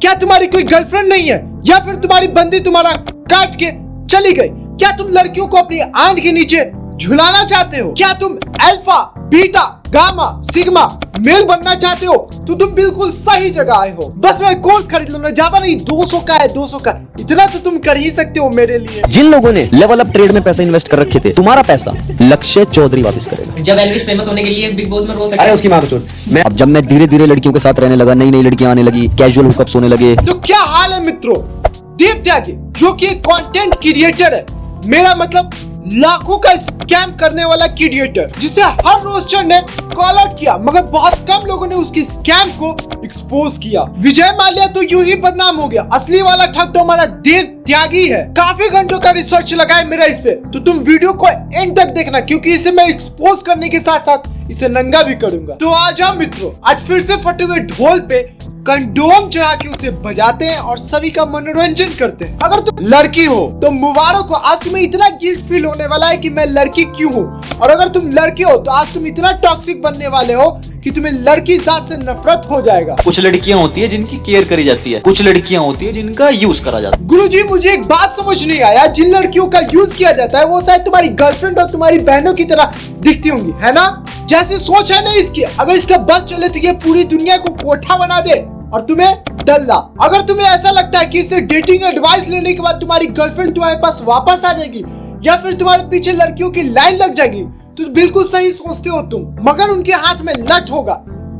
क्या तुम्हारी कोई गर्लफ्रेंड नहीं है, या फिर तुम्हारी बंदी तुम्हारा काट के चली गई? क्या तुम लड़कियों को अपनी आंट के नीचे झुलाना चाहते हो? क्या तुम alpha, beta, gamma, sigma male बनना चाहते हो? तो तुम बिल्कुल सही जगह आए हो। बस मैं कोर्स खरीद लूंगा, ज्यादा नहीं, 200 का है, 200 का। इतना तो तुम कर ही सकते हो मेरे लिए। जिन लोगों ने लेवल अप ट्रेड में पैसा इन्वेस्ट कर रखे थे, तुम्हारा पैसा लक्ष्य चौधरी वापस करेगा। जब एल्विस फेमस होने के लिए बिग बॉस में रो सकता है। अरे उसकी मां को मैं अब जब मैं धीरे धीरे लड़कियों के साथ रहने लगा, नई नई लड़कियां आने लगी, कैजुअल हुकअप्स होने लगे। तो क्या हाल है मित्रों? देव त्यागी जो कि एक कंटेंट क्रिएटर है, मेरा मतलब लाखों का स्कैम करने वाला क्रिएटर, जिसे हर रोस्टर ने कॉल आउट किया, मगर बहुत कम लोगों ने उसकी स्कैम को एक्सपोज किया। विजय माल्या तो यूं ही बदनाम हो गया, असली वाला ठग तो हमारा देव त्यागी है। काफी घंटों का रिसर्च लगा है मेरा इस पे, तो तुम वीडियो को एंड तक देखना, क्योंकि इसे मैं एक्सपोज करने के साथ साथ इसे नंगा भी करूंगा। तो आ जाओ मित्रों, आज फिर से फटे हुए ढोल पे कंडोम चढ़ा के उसे बजाते हैं और सभी का मनोरंजन करते हैं। अगर तुम लड़की हो तो मुबारक हो, आज तुम्हें इतना गिल्ट फील होने वाला है कि मैं लड़की क्यों हूँ। और अगर तुम लड़की हो तो आज तुम इतना टॉक्सिक बनने वाले हो कि तुम्हें लड़की जात से नफरत हो जाएगा। कुछ लड़कियां होती है जिनकी केयर करी जाती है, कुछ लड़कियां होती है जिनका यूज करा जाता है। गुरुजी, मुझे एक बात समझ नहीं आया, जिन लड़कियों का यूज किया जाता है वो शायद तुम्हारी गर्लफ्रेंड और तुम्हारी बहनों की तरह दिखती होंगी, है ना? जैसी सोच है ना इसकी, अगर इसका बस चले तो ये पूरी दुनिया को कोठा बना दे और तुम्हें दल्ला। अगर तुम्हें ऐसा लगता है कि इससे डेटिंग एडवाइस लेने के बाद तुम्हारी गर्लफ्रेंड तुम्हारे पास वापस आ जाएगी या फिर तुम्हारे पीछे लड़कियों की लाइन लग जाएगी, तो बिल्कुल सही सोचते हो तुम। मगर उनके हाथ में लठ होगा,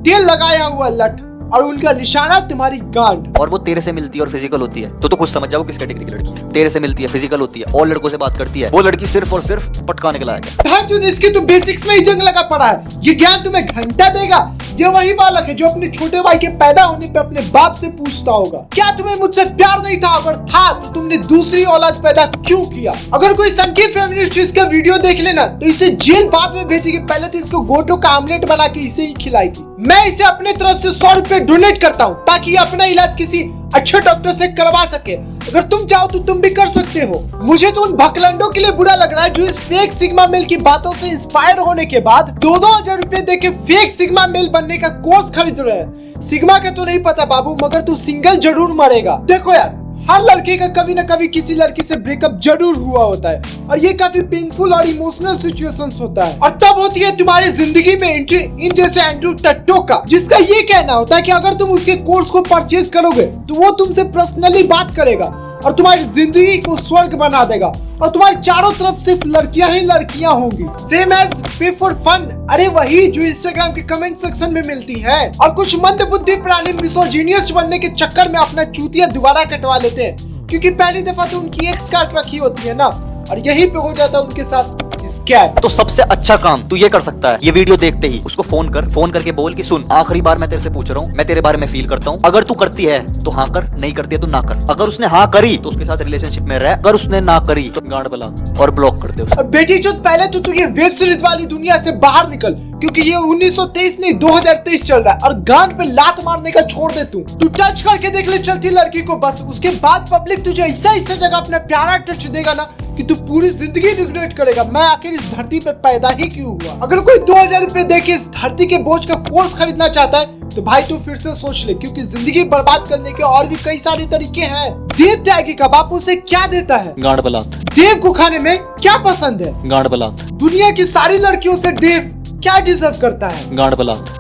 तेल लगाया हुआ लठ, और उनका निशाना तुम्हारी गांड। और वो तेरे से मिलती है और फिजिकल होती है, तो कुछ समझ जाओ किस कैटेगरी की लड़की है। तेरे से मिलती है, फिजिकल होती है और लड़कों से बात करती है, वो लड़की सिर्फ और सिर्फ पटकाने के लायक है। इसकी तो बेसिक्स में ही जंग लगा पड़ा है। ये ज्ञान तुम्हें घंटा देगा? ये वही बालक है जो अपने छोटे भाई के पैदा होने पे अपने बाप से पूछता होगा, क्या तुम्हें मुझसे प्यार नहीं था? अगर था तो तुमने दूसरी औलाद पैदा क्यों किया? अगर कोई सनकी फेमिनिस्ट इसका वीडियो देख लेना तो इसे जेल बाद में भेजेगी, पहले तो इसको गोटो का आमलेट बना के इसे ही खिलाएगी। मैं इसे अपने तरफ से 100 रुपए डोनेट करता हूँ ताकि अपना इलाज किसी अच्छे डॉक्टर से करवा सके। अगर तुम चाहो तो तुम भी कर सकते हो। मुझे तो उन भकलंडों के लिए बुरा लग रहा है जो इस फेक सिग्मा मेल की बातों से इंस्पायर होने के बाद 2-2 रुपए देके फेक सिग्मा मेल बनने का कोर्स खरीद रहे हैं। सिग्मा का तो नहीं पता बाबू, मगर तू सिंगल जरूर मरेगा। देखो यार, हर लड़के का कभी न कभी किसी लड़की से ब्रेकअप जरूर हुआ होता है, और ये काफी पेनफुल और इमोशनल सिचुएशंस होता है। और तब होती है तुम्हारी जिंदगी में एंट्री इन जैसे एंड्रू टट्टो का, जिसका ये कहना होता है कि अगर तुम उसके कोर्स को परचेज करोगे तो वो तुमसे पर्सनली बात करेगा और तुम्हारी जिंदगी को स्वर्ग बना देगा, और तुम्हारे चारों तरफ सिर्फ लड़कियां ही लड़कियां होंगी। सेम एज पे फॉर फन, अरे वही जो इंस्टाग्राम के कमेंट सेक्शन में मिलती है। और कुछ मंद बुद्धि प्राणी मिसोजीनियस बनने के चक्कर में अपना चूतिया दोबारा कटवा लेते हैं, क्योंकि पहली दफा तो उनकी एक्स काट रखी होती है ना, और यही पे हो जाता है उनके साथ स्कैम। तो सबसे अच्छा काम तू ये कर सकता है, ये वीडियो देखते ही उसको फोन करके बोल कि सुन, आखिरी बार मैं तेरे से पूछ रहा हूँ, मैं तेरे बारे में फील करता हूँ, अगर तू करती है तो हाँ कर, नहीं करती है तो ना कर। अगर उसने हाँ करी तो उसके साथ रिलेशनशिप में रह, अगर उसने ना करी तो गांड बला और ब्लॉक कर दे उसे। बेटी जो पहले तो तू ये वेब सीरीज वाली दुनिया से बाहर निकल, क्योंकि ये 1923 नहीं 2023 चल रहा है, और गांड पे लात मारने का छोड़ दे। तू टच करके देख ले चलती लड़की को बस, उसके बाद पब्लिक तुझे ऐसा जगह अपना प्यारा टच देगा ना कि तू पूरी जिंदगी रिग्रेट करेगा, मैं आखिर इस धरती पे पैदा ही क्यों हुआ। अगर कोई 2000 रुपए देके इस धरती के बोझ का कोर्स खरीदना चाहता है तो भाई तू फिर से सोच ले, क्योंकि जिंदगी बर्बाद करने के और भी कई सारे तरीके हैं। देव त्यागी का बापू से क्या देता है? गांड बलात। देव को खाने में क्या पसंद है? गांड बलात। दुनिया की सारी लड़कियों से देव क्या डिजर्व करता है? गांड बलात।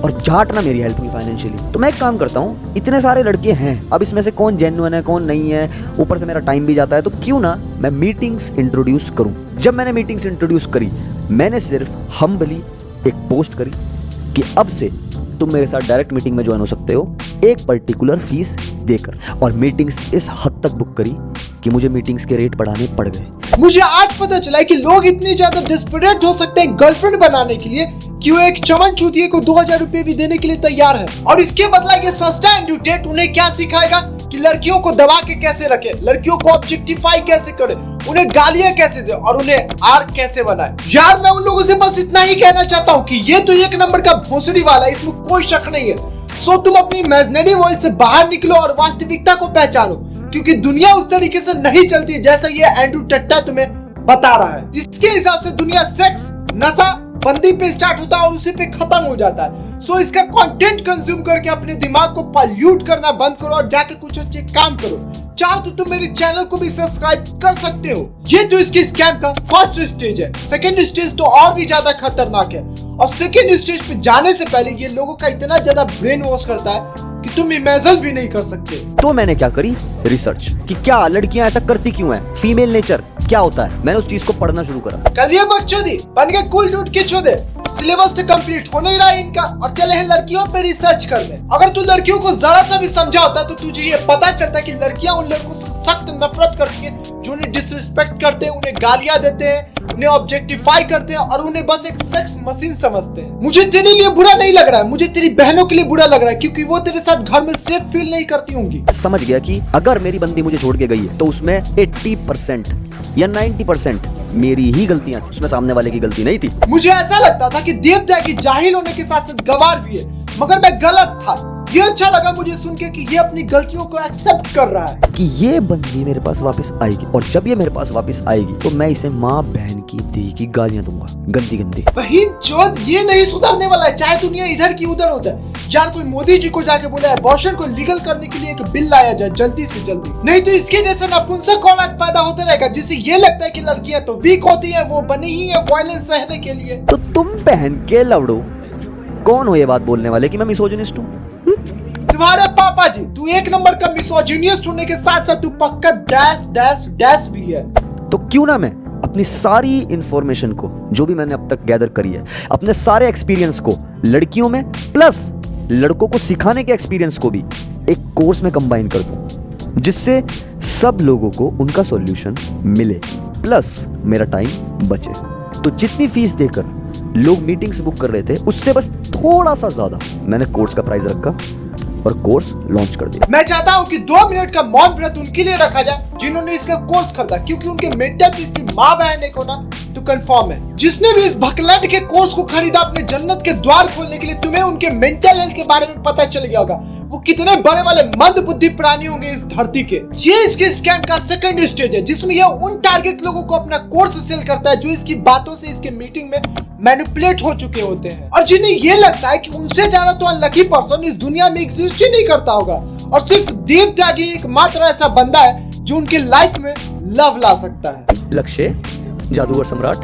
और जाट ना मेरी हेल्प हुई फाइनेंशियली, तो मैं एक काम करता हूँ, इतने सारे लड़के हैं, अब इसमें से कौन जेन्युइन है कौन नहीं है, ऊपर से मेरा टाइम भी जाता है, तो क्यों ना मैं मीटिंग्स इंट्रोड्यूस करूँ। जब मैंने मीटिंग्स इंट्रोड्यूस करी, मैंने सिर्फ हम्बली एक पोस्ट करी कि अब से तुम मेरे साथ डायरेक्ट मीटिंग में ज्वाइन हो सकते हो एक पर्टिकुलर फीस देकर, और मीटिंग्स इस हद तक बुक करी कि मुझे मीटिंग्स के रेट बढ़ाने पड़ गए। मुझे आज पता चला है कि लोग इतने ज्यादा डिस्परेट हो सकते हैं गर्लफ्रेंड बनाने के लिए कि वो एक चमन चूतिए को 2000 रुपए भी देने के लिए तैयार है, और इसके बदला ये सस्ता एंड्यूटेट उन्हें क्या सिखाएगा कि लड़कियों को दबा के कैसे रखे, लड़कियों को ऑब्जेक्टिफाई कैसे करे, उन्हें गालियां कैसे दे और उन्हें आर कैसे बनाए। यार मैं उन लोगों से बस इतना ही कहना चाहता हूँ कि ये तो एक नंबर का भोसड़ी वाला, इसमें कोई शक नहीं है। सो तुम अपनी इमेजिनरी वर्ल्ड से बाहर निकलो और वास्तविकता को पहचानो, क्योंकि दुनिया उस तरीके से नहीं चलती जैसा ये एंड्रू टट्टा तुम्हें बता रहा है। इसके हिसाब से दुनिया सेक्स, नशा, बंदी पे स्टार्ट होता है और उसी पे खत्म हो जाता है। सो इसका कंटेंट कंज्यूम करके अपने दिमाग को पॉल्यूट करना बंद करो और जाके कुछ अच्छे काम करो। चाहो तो तुम मेरे चैनल को भी सब्सक्राइब कर सकते हो। ये तो इसके स्कैम का फर्स्ट स्टेज है। सेकेंड स्टेज तो और भी ज्यादा खतरनाक है और सेकेंड स्टेज पे जाने से पहले ये लोगों का इतना ज्यादा ब्रेन वॉश करता है कि तुम इमेजिन भी नहीं कर सकते। तो मैंने क्या करी, रिसर्च कि क्या लड़कियां ऐसा करती क्यों हैं, फीमेल नेचर क्या होता है। मैंने उस चीज को पढ़ना शुरू करा। कर दिया बकचोदी, बन गए कूल डूड के चोदे। सिलेबस तो कंप्लीट होने ही रहा है इनका और चले हैं लड़कियों पे रिसर्च करने। अगर तू लड़कियों को जरा सा भी समझा होता तो तुझे ये पता चलता कि लड़कियां उन लड़कों से सख्त नफरत करती हैं जो उन्हें डिसरिस्पेक्ट करते हैं, उन्हें गालियां देते हैं, उन्हें ऑब्जेक्टिफाई करते हैं और उन्हें बस एक सेक्स मशीन समझते हैं। मुझे तेरे लिए बुरा नहीं लग रहा है, मुझे तेरी बहनों के लिए बुरा लग रहा है क्योंकि वो तेरे साथ घर में सेफ फील नहीं करती होंगी। समझ गया कि अगर मेरी बंदी मुझे छोड़ के गई है तो उसमें 80% या 90% मेरी ही गलतियां थी, उसमें सामने वाले की गलती नहीं थी। मुझे ऐसा लगता था कि देवता की जाहिल होने के साथ साथ गवार भी है, मगर मैं गलत था। ये अच्छा लगा मुझे सुन के कि ये अपनी गलतियों को एक्सेप्ट कर रहा है कि ये बंदी मेरे पास वापस आएगी और जब ये मेरे पास वापस आएगी तो मैं इसे माँ बहन की दी की गालियां दूंगा, गंदी गंदी। वही चोद ये नहीं सुधरने वाला है, चाहे दुनिया इधर की उधर होता है। यार कोई मोदी जी को जाके बोला है अबॉर्शन को लीगल करने के लिए एक बिल लाया जाए जल्दी से जल्दी, नहीं तो इसके जैसे नपुंसक औलाद पैदा होता रहेगा जिसे ये लगता है कि लड़कियां तो वीक होती है, वो बनी ही है वायलेंस सहने के लिए। तो तुम बहन के लवड़ो कौन हो ये बात बोलने वाले कि मैं मिसोजिनिस्ट हूँ? तुम्हारे पापा जी, तू एक नंबर का मिसोजिनिस्ट होने के साथ साथ तू पक्का डैश डैश डैश भी है। तो क्यों ना मैं अपनी सारी इंफॉर्मेशन को जो भी मैंने अब तक गैदर करी है, अपने सारे एक्सपीरियंस को लड़कियों में प्लस लड़कों को सिखाने के एक्सपीरियंस को भी एक कोर्स में कंबाइन कर दूं, जिससे सब लोगों को उनका सॉल्यूशन मिले प्लस मेरा टाइम बचे। तो जितनी फीस देकर लोग मीटिंग्स बुक कर रहे थे उससे बस थोड़ा सा ज्यादा मैंने कोर्स का प्राइस रखा और कोर्स लॉन्च कर दिया। मैं चाहता हूँ कि 2 मिनट का मौन व्रत उनके लिए रखा जाए जिन्होंने इसका कोर्स खरीदा, क्योंकि उनके मेंटल पीस की माँ बहन एक होना तो कंफर्म है। जिसने भी इस भकलट के कोर्स को खरीदा अपने जन्नत के द्वार खोलने के लिए, तुम्हें उनके मेंटल हेल्थ के बारे में पता चल गया होगा। वो कितने बड़े वाले मंद बुद्धि प्राणी होंगे इस धरती के। ये इसके स्कैम का सेकंड स्टेज है जिसमें यह उन टारगेट लोगों को अपना कोर्स सेल करता है जो इसकी बातों से इसके मीटिंग में मैनिपुलेट हो चुके होते हैं और जिन्हें ये लगता है कि उनसे ज्यादा तो अनलकी पर्सन इस दुनिया में एग्जिस्ट ही नहीं करता होगा और सिर्फ देव त्यागी एकमात्र ऐसा बंदा है जो उनके लाइफ में लव ला सकता है। लक्ष्य जादूगर सम्राट,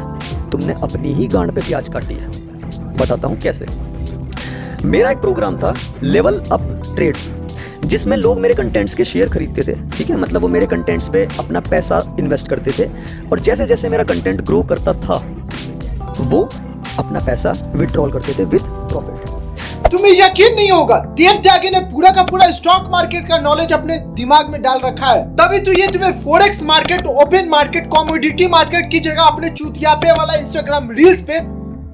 तुमने अपनी ही गांड पे प्याज काटी है। बताता हूँ कैसे। मेरा एक प्रोग्राम था लेवल अप ट्रेड, जिसमें लोग मेरे कंटेंट्स के शेयर खरीदते थे। ठीक है, मतलब वो मेरे कंटेंट्स पे अपना पैसा इन्वेस्ट करते थे और जैसे जैसे मेरा कंटेंट ग्रो करता था वो अपना पैसा विड्रॉल करते थे विद प्रॉफिट। तुम्हें यकीन नहीं होगा, देव त्यागी ने पूरा का पूरा स्टॉक मार्केट का नॉलेज अपने दिमाग में डाल रखा है, तभी तो ये तुम्हें forex market, open market, commodity market की जगह अपने चूतियापे वाला इंस्टाग्राम रील्स पे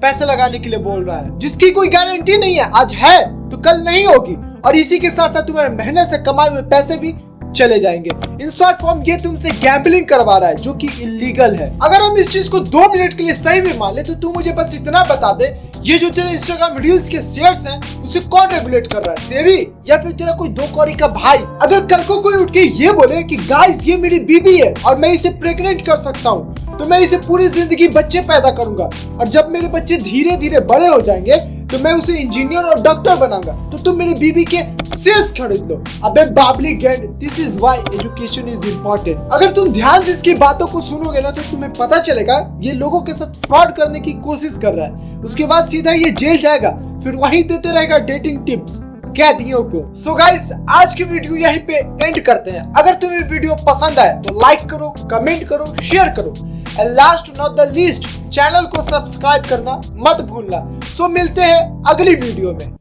पैसे लगाने के लिए बोल रहा है, जिसकी कोई गारंटी नहीं है। आज है तो कल नहीं होगी और इसी के साथ साथ तुम्हारे मेहनत से कमाए हुए पैसे भी चले जाएंगे। इन शॉर्ट फॉर्म ये तुमसे गैम्बलिंग करवा रहा है जो कि इलीगल है। अगर हम इस चीज को 2 मिनट के लिए सही भी मान ले तो तू मुझे बस इतना बता दे, ये जो तेरे इंस्टाग्राम रील्स के शेयर्स हैं उसे कौन रेगुलेट कर रहा है, सेबी या फिर तेरा कोई 2 कौड़ी का भाई? अगर कल को कोई उठ के ये बोले कि गाइस ये मेरी बीबी है और मैं इसे प्रेग्नेंट कर सकता हूँ तो मैं इसे पूरी जिंदगी बच्चे पैदा करूंगा और जब मेरे बच्चे धीरे धीरे बड़े हो जाएंगे तो मैं उसे इंजीनियर और डॉक्टर बनाऊंगा, तो तुम मेरी बीबी के शेयर्स खरीद लो। अबे बाबली गेंड, this is why education is important. अगर तुम ध्यान से इसकी बातों को सुनोगे ना तो तुम्हें पता चलेगा ये लोगों के साथ फ्रॉड करने की कोशिश कर रहा है, उसके बाद सीधा ये जेल जाएगा, फिर वहीं देते रहेगा डेटिंग टिप्स कैदियों को। सो गाइस, आज की वीडियो यहीं पे एंड करते हैं। अगर तुम्हें वीडियो पसंद आए तो लाइक करो, कमेंट करो, शेयर करो and last not the least channel को सब्सक्राइब करना मत भूलना। सो मिलते हैं अगली वीडियो में।